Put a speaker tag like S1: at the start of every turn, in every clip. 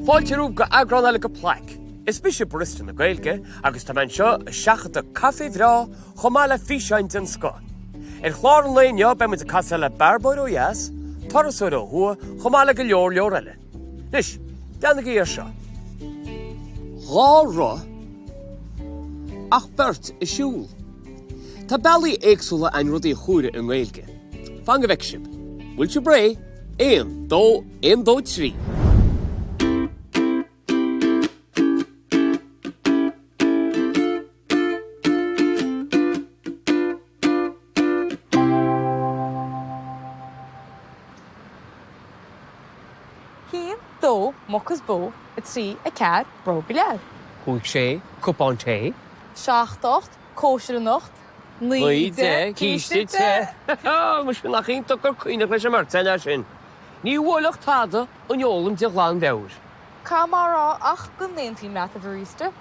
S1: Fáiltearú go agranna go PLAIC. Is bise barista na Ghaeilge agus tá man seo seachata cafe bhrá chomála físeint an sco. Chláir an léineo be mu a casa le bhearbóir ó dheas, tarasúir ó thua chomála go leor eile. Nis, deanna go ar seo. Rá ach bert is siúl. Tá bailí éagsúla ein rudaí chúire an Ghaeilge. Fanga bheith sib. Bhfuil se bré, 1, 2, 1, 2, 3.
S2: Dó, Micheál Bó, a trí, a cead, bro go leor.
S1: Chúig sé, cupán té.
S2: 7, cóisiir an nocht, 9,
S1: cíiste te. Mus go nach ionach gur cuioinech leis mar tena sin. Ní bhfuilach tada an eolalam de ghlán bheabhair.
S2: Cá marrá ach go léontí meat a barista.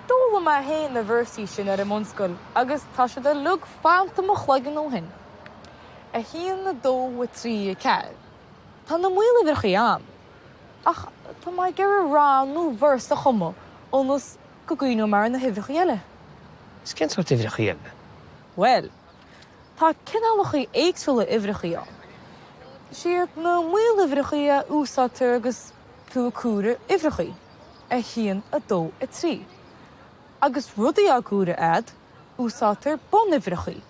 S2: Dóla má héin na bhirsaí sin ar a monscoil, agus tá se de lug fáanta mo chluigean ó hin. A híon na dó a trí a cead. Tá na muile bhirchaí am. Ach, tá mai gur rá nó bhirsa chuma, ónas go gcuinú mar na hibhreacha eile.
S1: Is cén sort uimhreacha eile?
S2: Well, tá cineálacha éagsúla uimhreacha am. Siad na muile uimhreacha úsátar agus tuacúra uimhreacha, a híon a dó a trí. Agus rudaí a cúra ad, úsátar bon uimhreacha.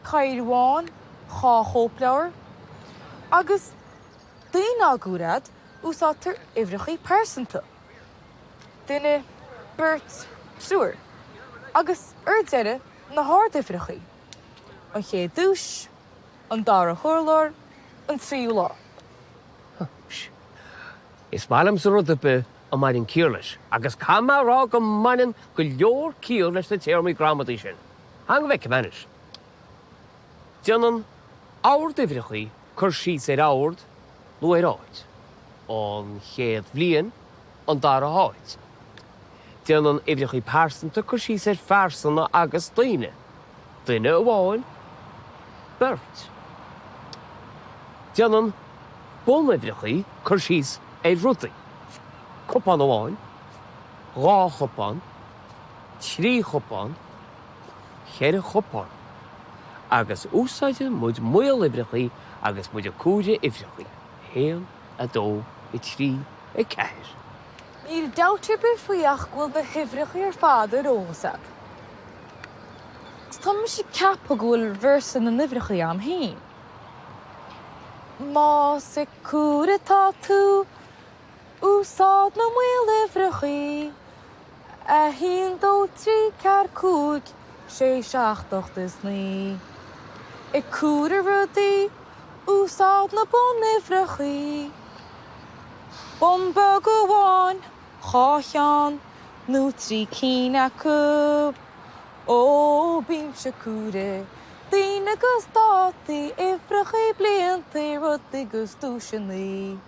S2: Cairháin, chá chópleabhar, agus daoine a cúra ad, úsátar uimhreacha persanta. Duine beirt suúr, agus deire na háir uimhreacha. An chéad dúis, an dara churlór, an tríú lá.
S1: Is bhailm sa rud be a maidin cíorlas, agus cá rá go maidin go leor cíor leis na téirmí gramadí sin. Hang bheith cemennis. Déanamh ábhar uimhreacha chur síos ar ábhar nó ar áit. An chéad bhliain an dara háit. Déanamh uimhreacha persanta chur síos ar fersanna agus daoine. Duine amháin, beirt. Déanamh bon uimhreacha chur síos ar rudaí. Cupán amháin, 2 chupán, 3 chupán, 4 chupán. Agus úsáide muid muil uimhreacha agus muid a cúide uimhreacha. 1, 2, 3, 4.
S2: Níl dátar be faoach bhfuil be hibhreacha ar fad ar ósad. Tá me sé ceap a gúil bhirsa na uimhreacha am hain. Má sa cúra tá tú, úsáid na muil uimhreacha, a híon 2, 3, 4, 5, 6, 7, 8 is 9. I cúra rudaí, úsáid na bon uimhreacha. Bon bog amháin, chácheán, nó 3 chineálacha. Ó, bím se cúra, daoine agus dátaí, uimhreacha blianta rudaí agus dúiseanna.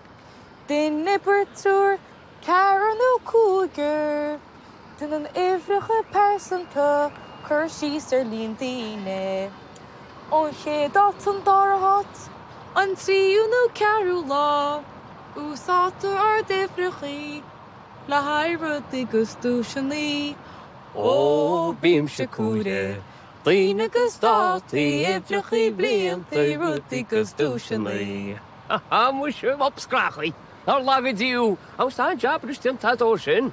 S2: Duine beirt cearan nó cúigear, duine an uimhreacha persanta chur síos ar líon daoine. An chéad an dara hat, an tríú nó cearú lá, úsátar ar uimhreacha, le haidh rudaí agus dúiseanna.
S1: Ó, bím se cúra, daoine agus dátaí, uimhreacha blianta rudaí agus dúiseanna. Mu sibh opscrachaí. Ar lagadiú, an stáin jabris tin tátó sin.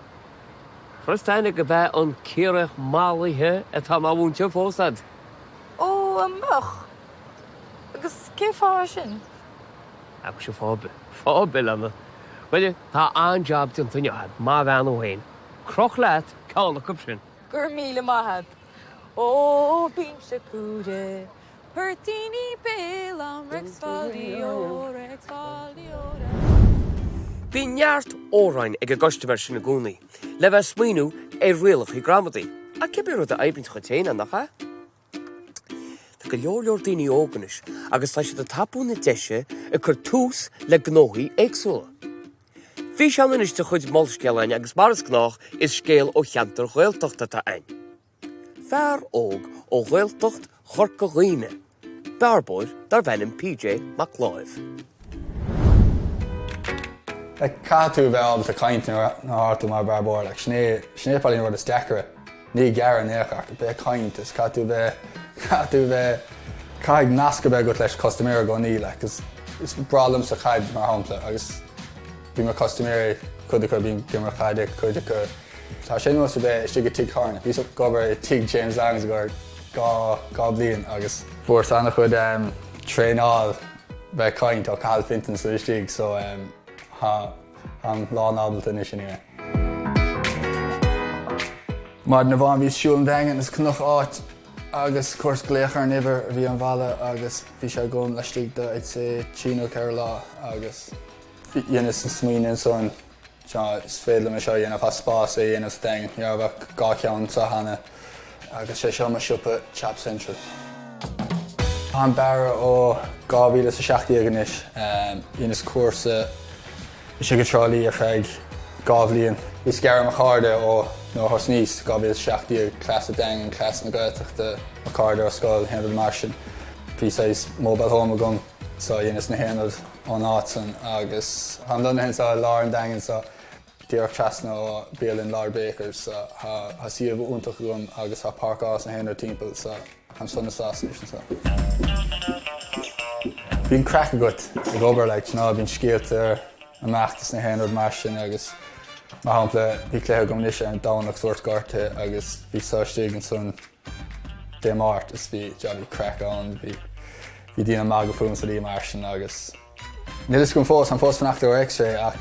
S1: Frostaine go bheith an círeach málaithe a tá má bhúnte fósad.
S2: Ó, an moch. Agus cé fá sin?
S1: Ag se fábil am. Well, tá an jab tin tunnead, má bhean ó hain. Croch leat, cána cup sin.
S2: Gur míle maithad. Ó, bím se cúra, pertíní béal am rexfáilíó.
S1: Bhí neart óráin ag a goiste sin na gúnaí, le bheith smaoinú ar rialach i gramadaí, a cibir rud a aibrint chu téine nach cha? Tá go leor daoine óganis, agus tá siad a tapú na deise a chur tús le gnóthaí éagsúla. Bhí seanna is de chuid molscéalainn agus maras gnách is scéal ó cheantar Ghaeltachta tá ain. Fear óg ó Ghaeltacht chorca dhaoine. Bhearbóir dar bhenim PJ Mac Lámh.
S3: Catú bheith ábhalt a caint nó hartú mar bhearbóir, sné palín rud is deacra. Ní gar néach be caint is catú bheith caig nasca bheith gut leis costaméir go ní le, cos is bralam sa chaid mar hampla, agus bhí mar costaméir chuidecha bhín gimar chaide chuidecha. Tá sé nuas bheith istigh tig charna, bhí gobar tig James Langs gur gá bliain agus fuair sanna chud tréáil bheith caint ó cail fintan sa istigh, so an lán ábalta is sin é. Mar na bhain bhí siúil Daingean is cnach áit agus cuas gléachar niver bhí an bhela agus bhí sé gom leistigh de id sé Chino Ceol agus dhéananas an smíonn son is féadla me seo dhéanamh spás é dhéanamh Daingean, dhearbh gá ceann sa hana agus sé seo mar siúpa Chap Central. An beara ó 2017 anis, dhéanas cuasa is sé go trálí ar feig gábhlíonn. Bhí scearm a cháde ó nó thos níos 2017 clas a Daingean, clas na Gaeltachta a cáde ar scoil héanamh mar sin. Bhí sais mobile home agam, so dhéanas na héanamh an áitsan agus an donna hen sa lár an Daingean sa díoch trasna ó Bíalinn Lár Bakers sa ha siomh úntach agam agus ha parkás na héanamh timpeall sa an sonna sásnis sa. Bhín crack agat ag obair le bhín scialt ar amachtas na héanamh mar sin agus mar hampla bhí cléthe gom níos an dánach suirt gárta agus bhí sáistigh an son déanamh is bhí crack an bhí díana mag go fuaim sa dí mar sin agus. Nílas gom fós an fós fanachta ó X-ray ach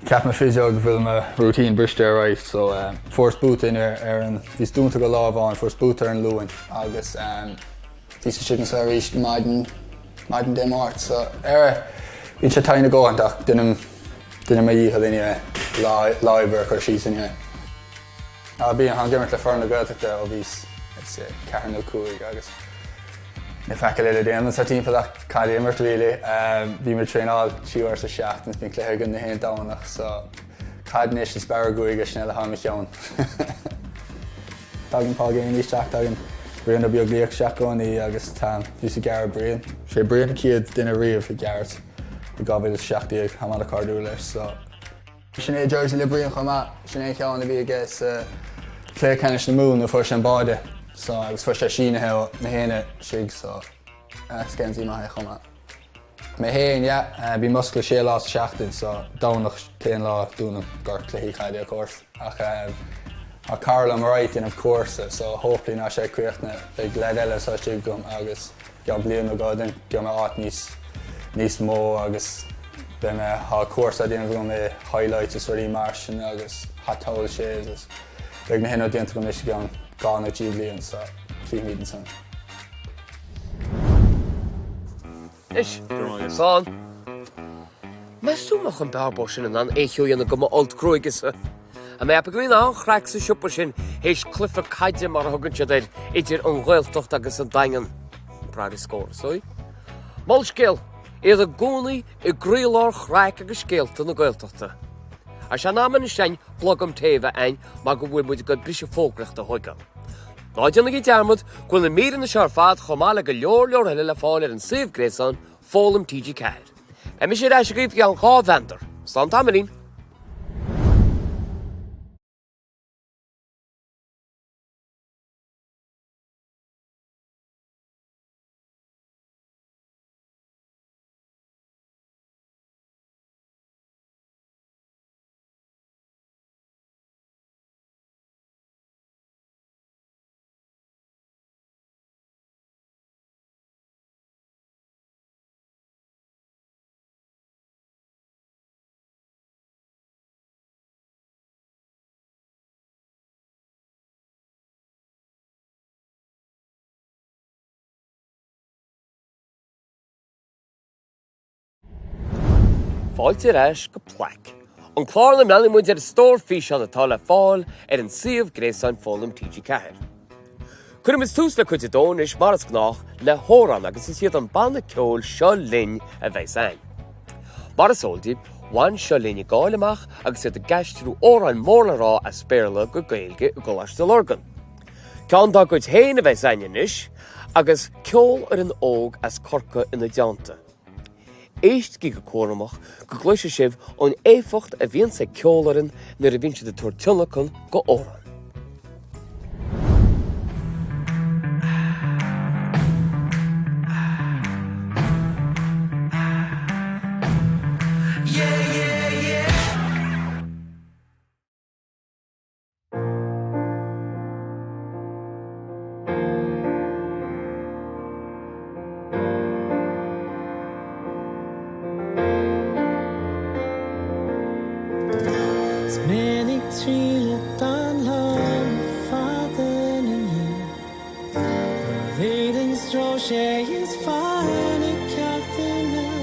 S3: ceap me physio go bhfuil me routine briste ar raibh, so fós bútain ar an bhís dúnta go lábháin, fós búta ar an luain agus bhí sa sigan sa ríist maidin déanamh, so bhín sé taine gáin ach duine me dhíthal inne láimhar chuir síos inne. Bí an gimart le fearna Gaeltachta ó bhís 4-5 agus na feiceil le déanamh sa timpeall ach cailí immert bhíle, bhí mar tréáil siúir sa seachtanas bhín cléthe gon na héan dánach, so caidnéis is bear goig a snell a ha Micheál. Dagan págéin isteach dagan brian a beag líoch seaachónaí agus tá bhí sa gear brian. Sé brian ciad duine riamh i geart i 2017 ha mar a cardú leis, so sin é Jersey le brian chumá sin é ceann a bhí aige sa cléirceannis na mún a fuair sin báide. So agus fuair sé sinathe na héine sig, so scansí maithe chumá. Me héin, bhí muscla sé lá seachtain, so dánach téan lá dúnam gur cluichí chaide a córs. Ach a Carl am right in of course, so hopefully ná sé cuiachna ag lead eile sa sig gom agus gan blian a gádan, gan me áit níos mó agus be me há cuasa déanamh gom é highlights is ruí mar sin agus hatáil sé agus beag na héanamh déanta gom is gan gána tí blian sa clíomhídan san.
S1: Is, Sáin. Meistúmach an bhearbóir sin an éisiúíanana go old cruigisa. A mé apagúin á chreaach sa siúpar sin héis clufa caide mar thugann siad idir an Ghaeltacht agus an Daingean prád scór, sói? Mal scéal, iad a gúnaí i gríolár chreaach agus scéalta na Ghaeltachta. A se náman is sein blogam taobh ein má go bhfuil muid go brise fógracht a thuigeal. Náideanna í dearmad gúil na míran na sear fad chomála go leor heile le fáil ar an saomh gréasáin fólam TG Ceir. E mi sé reis a gríomh an chá bhendar, Slán tamarín. Fáilte reis go PLAIC. An chlár na meala muid ar stór físeán atá le fáil ar an saomh gréasáin fólam TG Ceir. Cuireann is tús le chuide dón is maras gnách le hórán agus is iad an banna ceoil Seo Linn a bheith ein. Maras óldib, bhain Seo Linn i gáil amach agus iad a gaistrú órán mórla rá a spéirla go Ghaeilge i gcoláiste lorgan. Ceann dá goid héin a bheith ein inis agus ceol ar an óg as corca ina deanta. éist go cuaramach go gluise sibh ón éfacht a bhíonn sa ceolaran nar a bhíonn siad a tuairteannachán go óran.
S4: Many tríle dan lám fada na you. Leading straw sé is fine a captain now.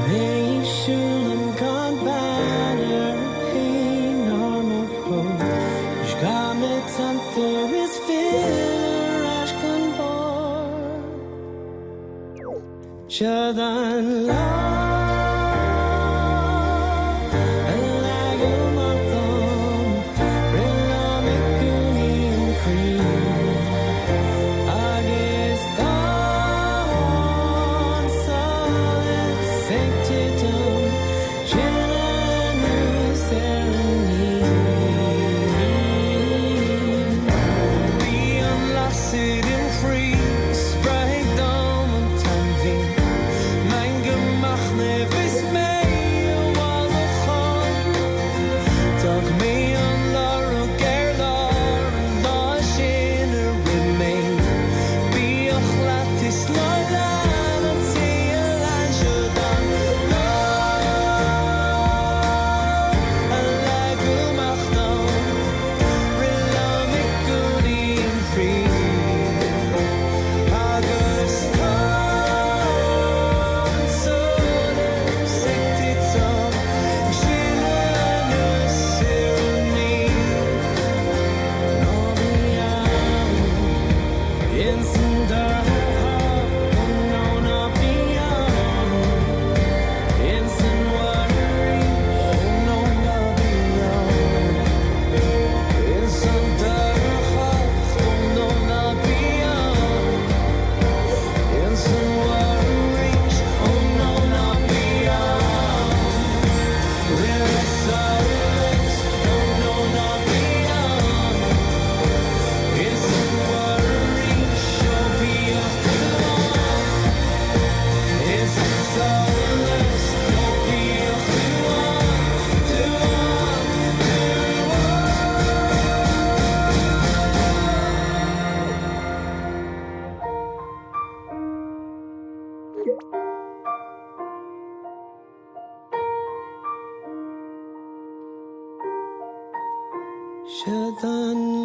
S4: May shulum gone banner hey normal road. Jgamet santer is filler ashkan bar. Shadan lám Shadan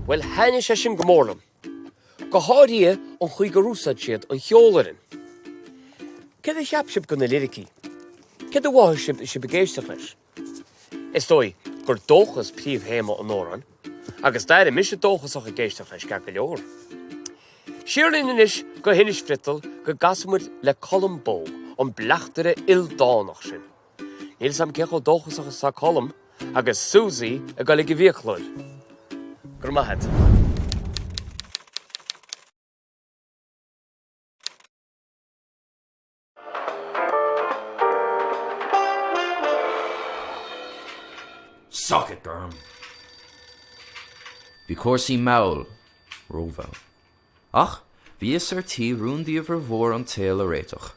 S1: Well, haine sé sin gomórlam. Go háirí an chuig go rúsad siad an cheolarin. Cad a cheap sib go na lyricí? Cad a bháthir sib begéisteach leis? Is dói gur dóchas príomh héama an óran, agus dair mis dóchas a géisteach leis ceap go leor. Seo Linn inis go hinis frital go gasamid le Colm Bó an bleachtere ildánach sin. Níl sam ceol dóchas a sa Colm agus Susie a Ghaeilge bhíochlóid. Gur maithid.
S5: Suck it, Gurm. Bhí cuasaí maol, róbhil. Ach, bhí is tí rúndíomh bhór an téal a réiteach.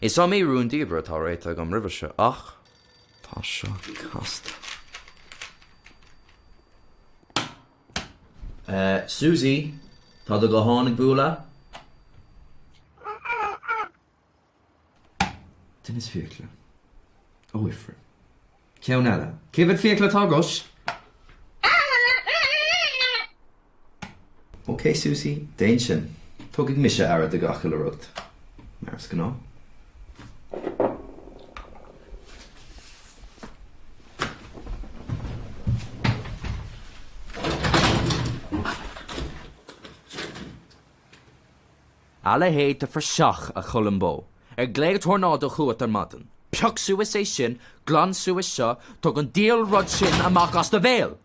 S5: Is am é rúndíomh atá réiteach am ribhise, ach, tá seo casta. Susie, tá do go tháinig búla? Din is fiacla. Ó ifre. Ceannaire. Céfad fiacla tá gos? OK, Susie, Daingean. Tugad mise ara de gachil a rucht. Mars gná. Alla héit a seach a Colm Bó. Gléad thornád a chuat ar madan. Peach suas é sin, glan suas seo, tug an díal rud sin amach as de bhéal.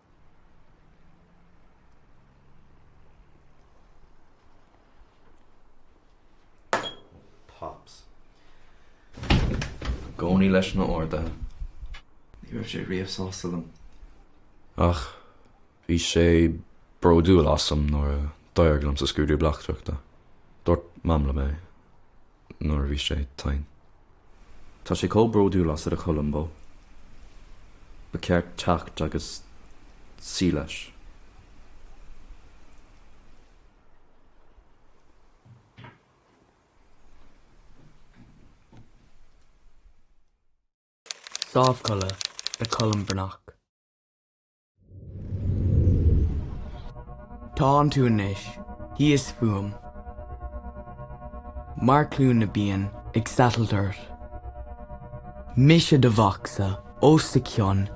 S5: Pops. Gcónaí leis na orda. Ní raibh sé riamhsásalam. Ach, bhí sé broúil asam nóair dairglam sa scúdú blachtrachta. Dort mamla mé, nóair bhí sé tain. Tá sé có broúil as a Colm Bó. Ba ceart teacht agus sí leis.
S6: Sámhchodladh le Colm Breathnach. Tá tú inis, hí is fuam. Mar clún na bíon ag sataldurt. Mise de bhaxa, ó sa ceoil,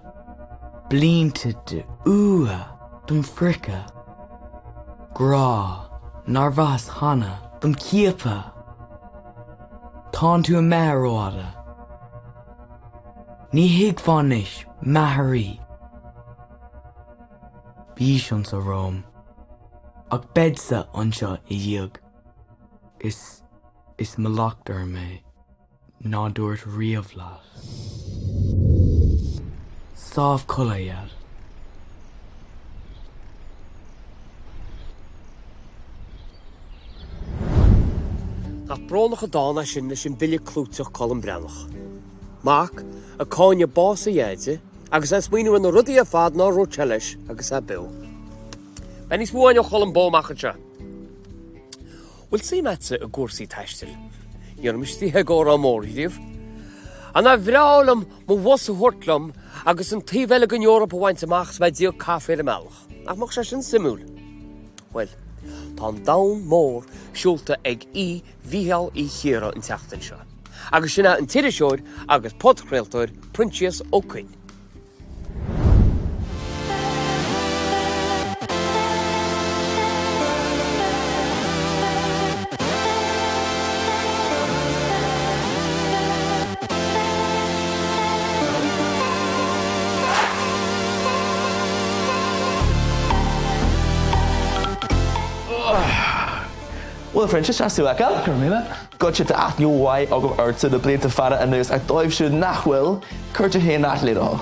S6: blínta de dom frica. Grá, nar bhas hana, dom cíapa. Tá tú a mearóda. Ní hiag fánis, maitharí. Bhí an sa Róm, ach bedsa anseo I dhéag. Is malachtar mé, ná dúirt riamh leat. Sámhchodladh iad.
S1: Tá bránach a dána sin leis sin bille clúteach Colm Breathnach. Mac a cáine bás a dhéide, agus as muoinú an rudaí a fad ná rótelis agus a bil. Ben is bháin ó Colm Bó machcha. Bhfuil sí metse a gúrsaí taistil. Níor mistí heagóra móríomh. An a bhreálam mo was a hortlam agus an tíhheile gan Eorpa bhaint amach sa bheith díal cafe a mealach. Ach mach sé sin simúl. Well, tá an dam mór siúlta ag Micheál Ó Ciaraidh an teachtain seo. Agus sinna an tíiriseoid agus podcréaltóid Phroinsias Ó Coinn.
S7: Well, Phroinsias, as tú aca?
S8: Graiméar.
S7: Gotcha to ath you why agam urta the blade to fara and there's a dive should nachwil, curta here not little.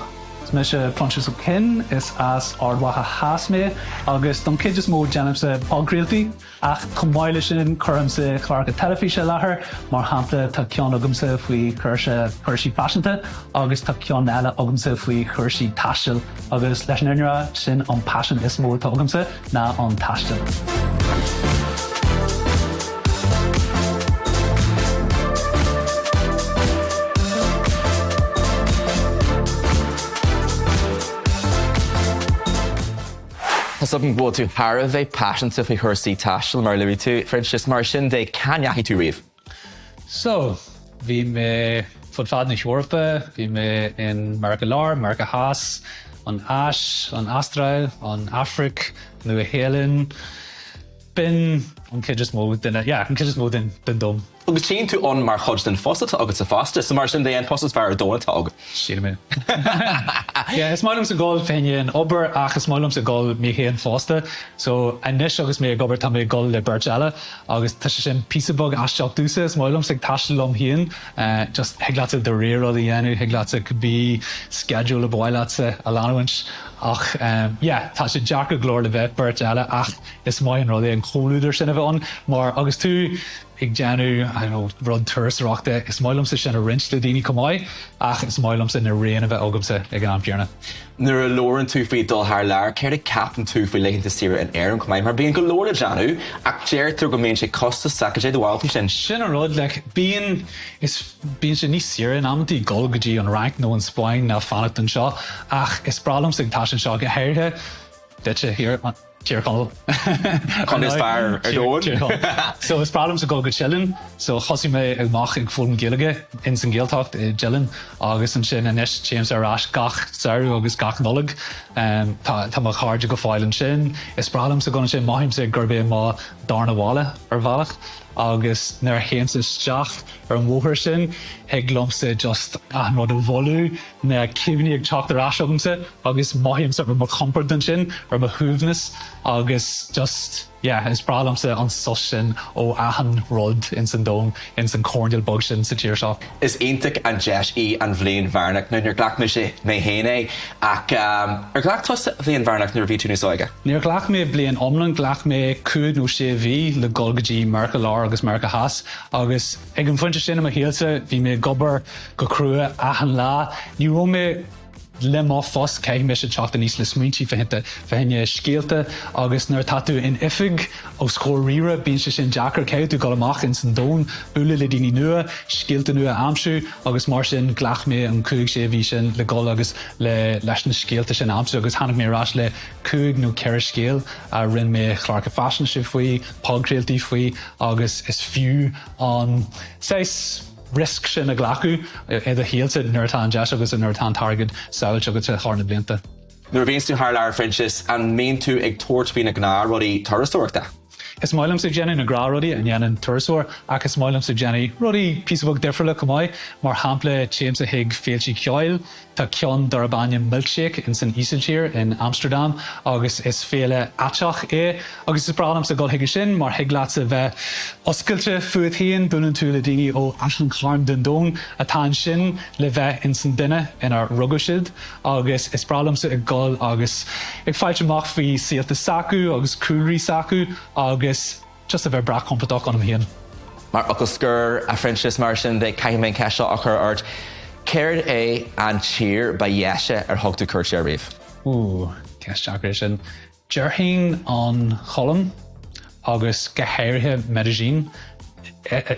S8: Mis Phroinsias Ó Coinn is as ardwacha hasme agus dom kid just mór janam sa pogrilty ach chumwaile sin curm sa clark a telefisha lahar mar hampla ta ceann agam sa fui cursi fashionta agus ta ceann ela agam sa fui cursi tashil agus leis nera sin on passion is mór ta agam sa na on tashil.
S7: Has something go to Harv a passion to her see tashel mar Louis to Phroinsias Martian de Canyahi to reef.
S8: So, vi me fodfad in Europa, vi me in America Lar, America Haas, on Ash, on Astral, on Afric, Leibhéal, bin on just moved in yeah, just moved in dum.
S7: agus sin tú an mar chod den fósta agus a fásta, sa mar sin dé an fóstas bhar dóna tág.
S8: Siad mé. Yeah, is mailumm sa gáil féin obair ach is mailumm sa gáil mí chéan fósta. So inis agus mé gobar tá mé gáil le Bertella agus tá sé sin písabog aisteach dúsa is mailumm sa taiistelumm híon just heagláte de réir ó dhéanú heagláte could be schedule a bhailáte a lánhaint ach yeah, tá sé deach go glór le bheith Bertella ach is mai an rodí an choúidir sin a bheith mar agus tú ag deanú rud tuairisreachta is mailumm sa sin a rint le daoine cumáid ach is mailumm sa na réana a bheith agamsa ag an ampiarna.
S7: Nuair a lóran tú faoi dul thar lear, céir a capan tú faoi leitheanta tíre an air an cumáid mar bíon go lóra deanú ach déir tú go mbeonn sé costa sacaidé do bhhailtí sin.
S8: Sin a rud le bíon sé níos tíre an amtí golgadí an rank nó an spáin na fannacht an seo ach is bralam sa tá sin seo go héirthe deit sé hir Cheer Colm.
S7: Con is fear dóin.
S8: So is problem sa go chilling. So chosí mé ag mach ag fum Ghaeilge in san Gaeltacht chilling agus an sin inis James arás gach saoú agus gach nolig. Tá mar cháde go fáil sin. Is problem sa gona sin maithim sa gurbé má darna bhála ar bhealach. Agus nuair chéan sa steach ar an mhóthir sin ag lomsa just an rud a bholú na cimhní ag teacht ar aisiomsa agus maithim sa mar comport den sin ar ma thuúbhnas agus just is bralamsa an sos sin ó ahan rud in san dóm in san cordial bug sin sa tíir seo.
S7: Is iontic an deis í an bhléon bhearnach nuair ghlach mé sé mé héine ach ar ghlach tusa bhléon bhearnach nuair bhí tú níos óige.
S8: Níor ghlach mé blion omlan ghlach mé cúd nó sé bhí le golgadí Micheál Ó agus Micheál Has agus ag an funte sin am a héalsa bhí mé gobar go crua ahan lá ní ró mé le má fós cé me sé teachta níos le smuintí fehenne scéalta agus nuair tatú in ifig ó scór rire bíonn sé sin deachar céú tú go amach in san dón bula le daoine nua scéalta nua amsú agus mar sin ghlach mé an cúig sé bhí sin le gol agus le leis na scéalta sin amsú agus tháinig mé rás le cúig nó ceir scéal a rinn mé chláircha fashion si faoi pagcréaltaí faoi agus is fiú an risk sin a glachu iad a héalte nuair tá an deis agus nuair tá an targad saoil agus a chána blianta.
S7: Nuair bhíonn tú thar lear Phroinsias an mbeonn tú ag tuairt bhí na gná rudí tuairisúirta.
S8: Is mailumm sa Jenny na grá rudí an dhéanann tuairisúir ach is mailumm sa Jenny rudí písabog difriúla cumáid mar hampla James a hiig féiltí ceoil tá ceann dar baineann milkshake in san Iseltír in Amsterdam agus is féle ateach agus is bralam sa gol hiige sin mar hiaglaat sa bheith oscailte fuad haon bunan tú le daoine ó asan chláirm den dón atá sin le bheith in san duine inar rugaisiid agus is bralam sa ag gol agus ag fáilte amach faoi síalta sacú agus cúlraí sacú agus just a bheith bra completach an am héan.
S7: Mar agus gur a Phroinsias mar sin de caiimén ceise a chur ort céir é an tír ba dhéise ar thugtú cuairt ar riamh.
S8: Ceiste sin. Deirthín an cholam agus go héirthe medicín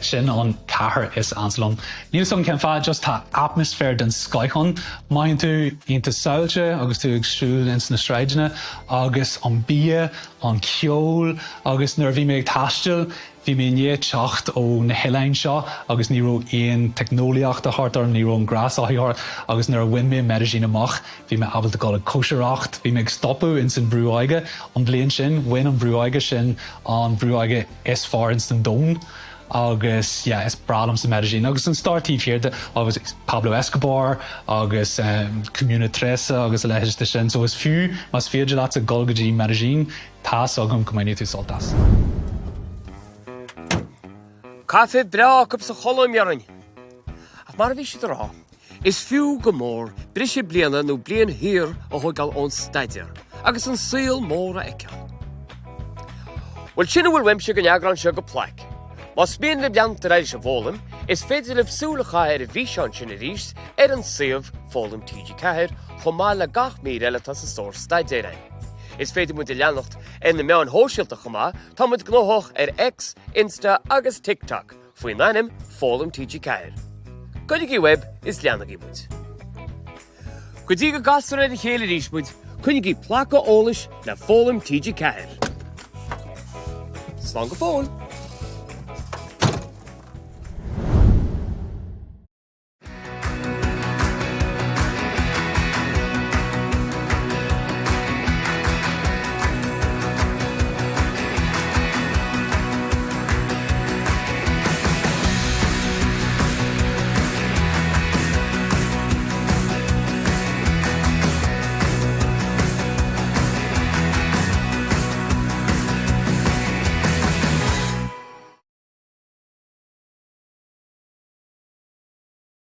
S8: sin an cahar is ansalom. Níl som cen fá just tá atmosfér den skychon, maithíonn tú ionta saoilte agus tú ag siúil in na streideanna agus an bia, an ceol agus nuair bhí mé ag taistil bhí mé ní teacht ó na heilein seo agus ní raibh aon technoliacht a thart ar ní raibh an gras áthart agus nuair bhain mé medicín amach bhí mé abal go koseracht bhí mé ag stopú in san brúaige an blion sin bhain an brúaige sin an brúaige is far in san dón agus is bralam sa medicín agus an startíh here agus Pablo Escobar agus Comuna 3 agus a leiste sin so is fiú mas féidir leat a golgadí medicín tá agam cumaine tú soltas.
S1: Cafe bra up sa cholamhearan. Ach mar bhí siad rá. Is fiú go mór brise bliana nó blian hir a thugáil ón staidir agus an síl móra aice. Well sinna bhfuil weimse go neagran seo go PLAIC. Mas bíon le beanta réidir se bhólam, is féidir le bhsúlacha ar a bhí seán sin a rís ar an siomh fólam TG Ceathair chomá le gach mí eileta sa stór staidir. Is féidir mu de leannacht ar na meán hóisialta chomá tá muid gnóthach ar X, Insta agus TikTok faoin leanim fólam TG Ceathair. Cuidigí web is leannach muid. Go dtí go gasar ar a chéile rís muid, cuidigí placa ólais na fólam TG Ceathair. Slán go fóil!